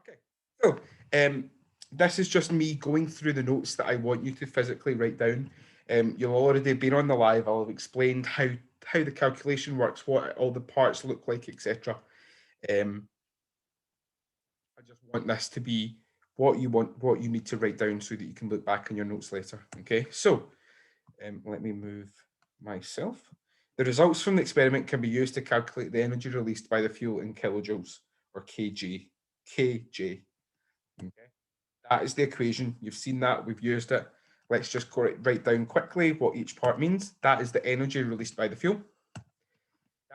Okay, so this is just me going through the notes that I want you to physically write down. You'll already been on the live. I'll have explained how the calculation works, what all the parts look like, etc. I just want this to be what you need to write down so that you can look back on your notes later. Okay, so let me move myself. The results from the experiment can be used to calculate the energy released by the fuel in kilojoules or kg. kj. Okay, that is the equation. You've seen that. We've used it. Let's just write down quickly what each part means. That is the energy released by the fuel.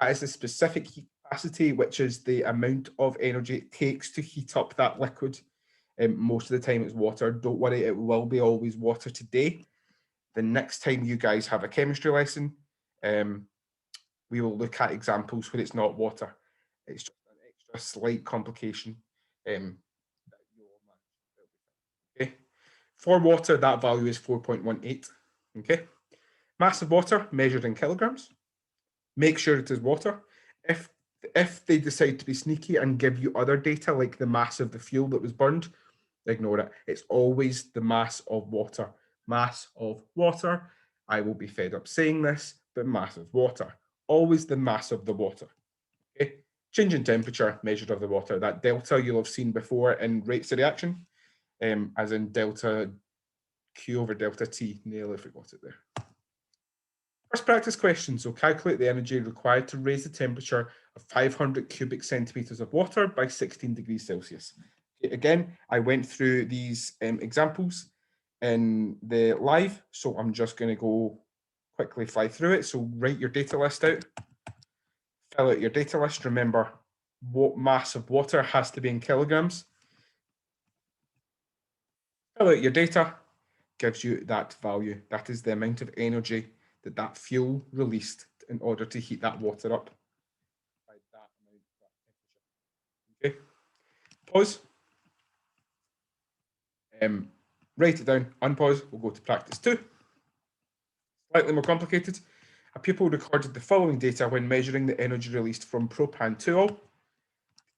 That is the specific heat capacity, which is the amount of energy it takes to heat up that liquid. Most of the time it's water. Don't worry, it will be always water today. The next time you guys have a chemistry lesson, we will look at examples where it's not water. It's just an extra slight complication. Okay. For water, that value is 4.18. Okay. Mass of water measured in kilograms. Make sure it is water. If they decide to be sneaky and give you other data like the mass of the fuel that was burned, ignore it. It's always the mass of water. Mass of water. I will be fed up saying this, but mass of water. Always the mass of the water. Okay. Change in temperature measured of the water. That delta you'll have seen before in rates of reaction, as in delta Q over delta T. Nearly forgot it there. First practice question. So calculate the energy required to raise the temperature of 500 cubic centimeters of water by 16 degrees Celsius. Okay, again, I went through these examples in the live, so I'm just going to go quickly fly through it. So write your data list out, fill out your data list. Remember, what mass of water has to be in kilograms. Fill out your data, gives you that value. That is the amount of energy that fuel released in order to heat that water up. By that amount, that temperature. Okay, pause. Write it down, unpause, we'll go to practice 2. Slightly more complicated. A pupil recorded the following data when measuring the energy released from propan-2ol.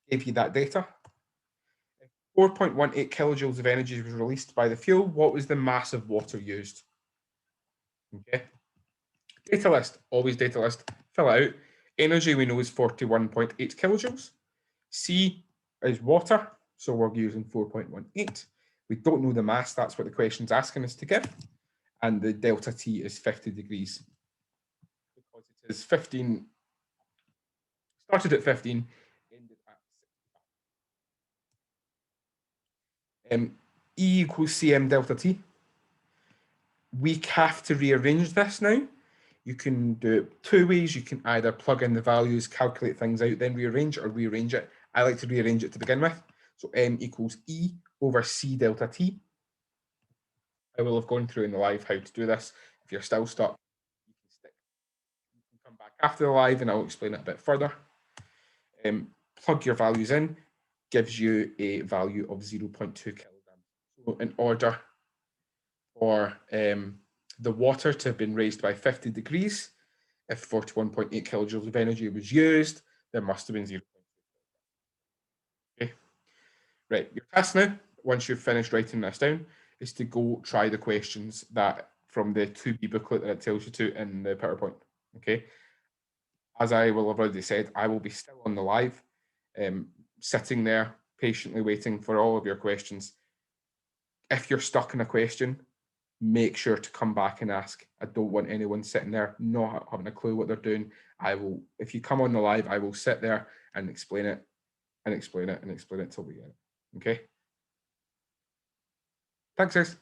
Gave you that data. 4.18 kilojoules of energy was released by the fuel. What was the mass of water used? Okay. Data list, always data list, fill it out. Energy we know is 41.8 kilojoules. C is water, so we're using 4.18. We don't know the mass, that's what the question's asking us to give. And the delta T is 50 degrees. Because it is 15, started at 15, ended at 65. E equals Cm delta T. We have to rearrange this now. You can do it 2 ways. You can either plug in the values, calculate things out, then rearrange, or rearrange it. I like to rearrange it to begin with. So M equals E over C delta T. I will have gone through in the live how to do this. If you're still stuck, you can come back after the live and I'll explain it a bit further. Plug your values in, gives you a value of 0.2 kilograms. So in order for the water to have been raised by 50 degrees, if 41.8 kilojoules of energy was used, there must have been 0.2. Okay, right, your task now, once you've finished writing this down, is to go try the questions that from the 2B booklet that it tells you to in the PowerPoint. Okay, as I will have already said, I will be still on the live, sitting there patiently waiting for all of your questions. If you're stuck in a question, make sure to come back and ask. I don't want anyone sitting there not having a clue what they're doing. I will, if you come on the live, I will sit there and explain it and explain it and explain it till we get it. Okay. Thanks, guys.